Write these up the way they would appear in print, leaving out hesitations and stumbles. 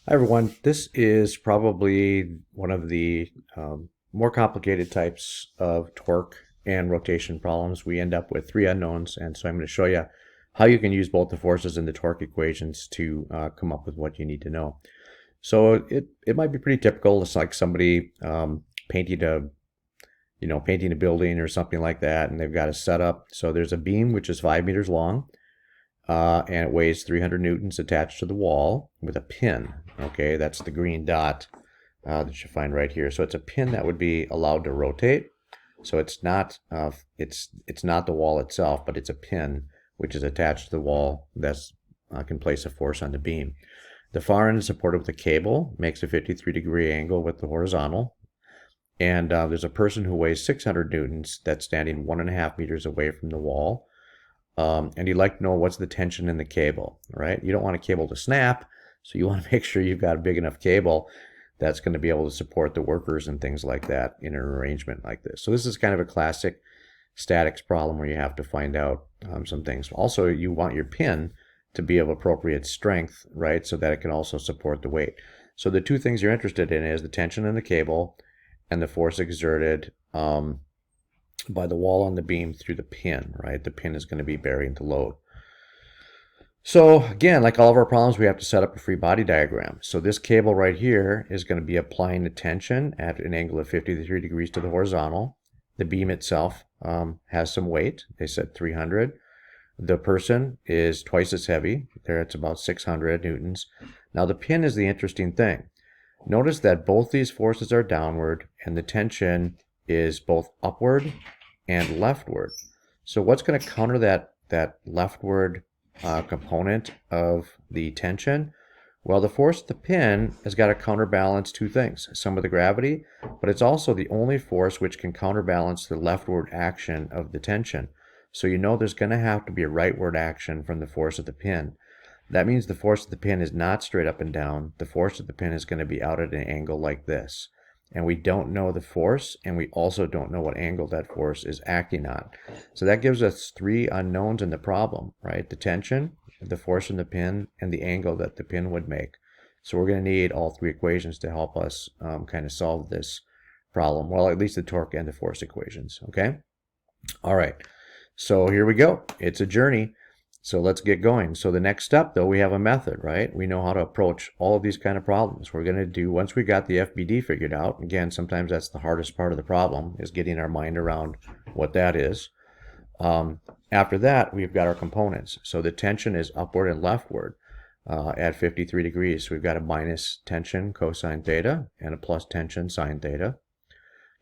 Hi everyone, this is probably one of the more complicated types of torque and rotation problems. We end up with three unknowns, and so I'm going to show you how you can use both the forces and the torque equations to come up with what you need to know. So it might be pretty typical. It's like somebody painting a building or something like that, and they've got a setup. So there's a beam which is 5 meters long, and it weighs 300 newtons attached to the wall with a pin. Okay, that's the green dot that you find right here. So it's a pin that would be allowed to rotate. So it's not the wall itself, but it's a pin which is attached to the wall that's can place a force on the beam. The far end is supported with a cable, makes a 53-degree angle with the horizontal. And there's a person who weighs 600 newtons that's standing 1.5 meters away from the wall. And you'd like to know what's the tension in the cable, right? You don't want a cable to snap, so you want to make sure you've got a big enough cable that's going to be able to support the workers and things like that in an arrangement like this. So this is kind of a classic statics problem where you have to find out some things. Also, you want your pin to be of appropriate strength, right, so that it can also support the weight. So the two things you're interested in is the tension in the cable and the force exerted by the wall on the beam through the pin, right? The pin is going to be bearing the load. So again, like all of our problems, we have to set up a free body diagram. So this cable right here is going to be applying the tension at an angle of 53 degrees to the horizontal. The beam itself has some weight. They said 300. The person is twice as heavy. There it's about 600 newtons. Now the pin is the interesting thing. Notice that both these forces are downward and the tension is both upward and leftward. So what's going to counter that leftward component of the tension? Well, the force of the pin has got to counterbalance two things. Some of the gravity, but it's also the only force which can counterbalance the leftward action of the tension. So you know there's going to have to be a rightward action from the force of the pin. That means the force of the pin is not straight up and down. The force of the pin is going to be out at an angle like this. And we don't know the force, and we also don't know what angle that force is acting on. So that gives us three unknowns in the problem, right? The tension, the force in the pin, and the angle that the pin would make. So we're going to need all three equations to help us kind of solve this problem. Well, at least the torque and the force equations, okay? All right, so here we go. It's a journey. So let's get going. So the next step, though, we have a method, right? We know how to approach all of these kind of problems. We're going to do, once we got the FBD figured out, again, sometimes that's the hardest part of the problem, is getting our mind around what that is. After that, we've got our components. So the tension is upward and leftward at 53 degrees. So we've got a minus tension cosine theta and a plus tension sine theta.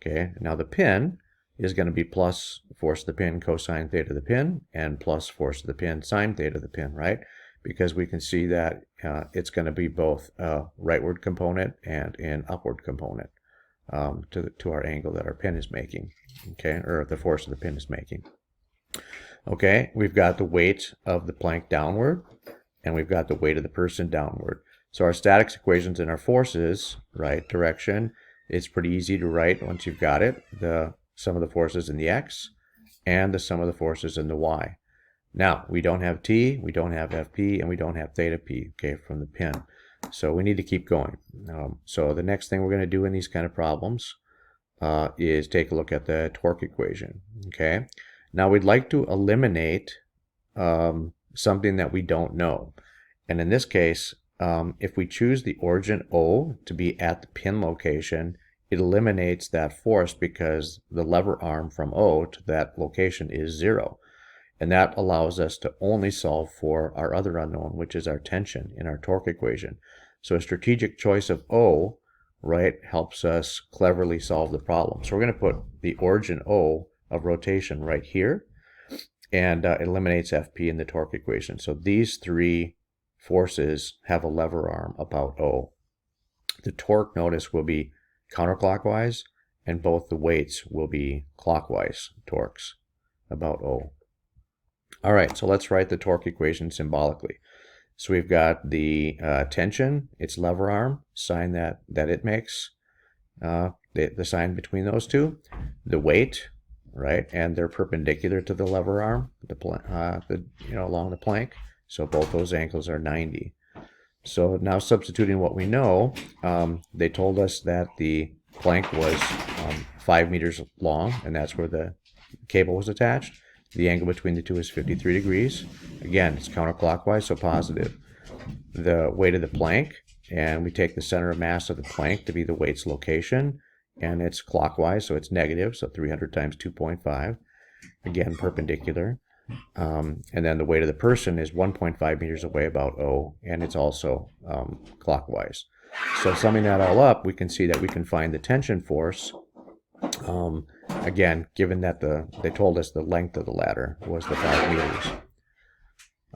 Okay, now the pin is going to be plus force of the pin cosine theta of the pin and plus force of the pin sine theta of the pin, right? Because we can see that it's going to be both a rightward component and an upward component to our angle that our pin is making, okay, or the force of the pin is making. Okay, we've got the weight of the plank downward and we've got the weight of the person downward. So our statics equations and our forces, right, direction, it's pretty easy to write once you've got it. The sum of the forces in the x and the sum of the forces in the y. Now, we don't have t, we don't have fp, and we don't have theta p, okay, from the pin. So we need to keep going. So the next thing we're going to do in these kind of problems is take a look at the torque equation, okay? Now, we'd like to eliminate something that we don't know. And in this case, if we choose the origin O to be at the pin location, it eliminates that force because the lever arm from O to that location is 0. And that allows us to only solve for our other unknown, which is our tension in our torque equation. So a strategic choice of O, right, helps us cleverly solve the problem. So we're going to put the origin O of rotation right here, and it eliminates FP in the torque equation. So these three forces have a lever arm about O. The torque, notice, will be counterclockwise, and both the weights will be clockwise torques about O. All right, so let's write the torque equation symbolically. So we've got the tension, its lever arm, sign that it makes, the sign between those two, the weight, right, and they're perpendicular to the lever arm, along the plank. So both those angles are 90. So now substituting what we know, they told us that the plank was 5 meters long, and that's where the cable was attached. The angle between the two is 53 degrees. Again, it's counterclockwise, so positive. The weight of the plank, and we take the center of mass of the plank to be the weight's location, and it's clockwise, so it's negative, so 300 times 2.5. Again, perpendicular. And then the weight of the person is 1.5 meters away, about O, and it's also clockwise. So summing that all up, we can see that we can find the tension force. Again, given that they told us the length of the ladder was the 5 meters.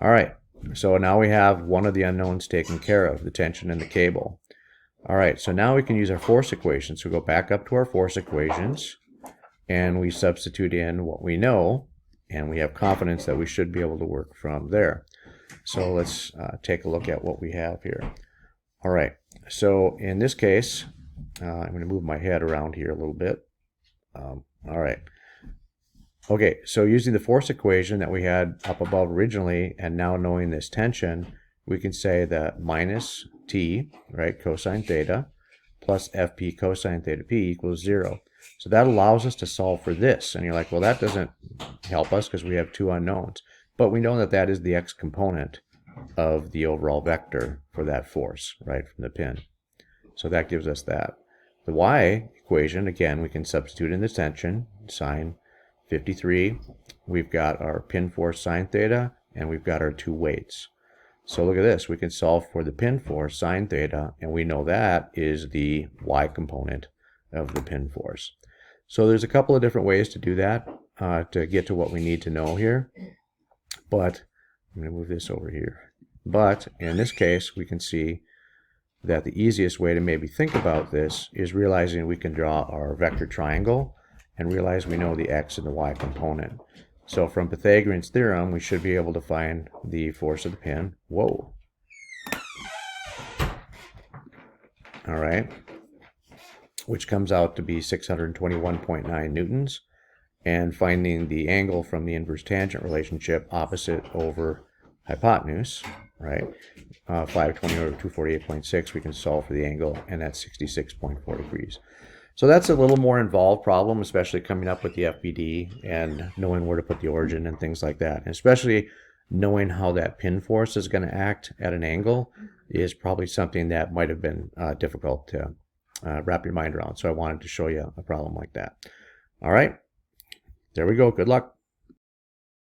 All right, so now we have one of the unknowns taken care of, the tension in the cable. All right, so now we can use our force equations. So go back up to our force equations, and we substitute in what we know, and we have confidence that we should be able to work from there. So let's take a look at what we have here. All right, so in this case, I'm going to move my head around here a little bit. All right. Okay, so using the force equation that we had up above originally, and now knowing this tension, we can say that minus T, right, cosine theta, plus FP cosine theta P equals 0. So that allows us to solve for this. And you're like, well, that doesn't help us because we have two unknowns. But we know that that is the x component of the overall vector for that force, right, from the pin. So that gives us that. The y equation, again, we can substitute in the tension, sine 53. We've got our pin force sine theta, and we've got our two weights. So look at this. We can solve for the pin force sine theta, and we know that is the y component of the pin force. So there's a couple of different ways to do that to get to what we need to know here. But I'm going to move this over here. But in this case, we can see that the easiest way to maybe think about this is realizing we can draw our vector triangle and realize we know the x and the y component. So from Pythagorean's theorem, we should be able to find the force of the pin. Whoa. All right. Which comes out to be 621.9 newtons. And finding the angle from the inverse tangent relationship, opposite over hypotenuse, right? 520 over 248.6, we can solve for the angle, and that's 66.4 degrees. So that's a little more involved problem, especially coming up with the FBD and knowing where to put the origin and things like that. And especially knowing how that pin force is going to act at an angle is probably something that might have been difficult to wrap your mind around. So I wanted to show you a problem like that. All right, there we go. Good luck.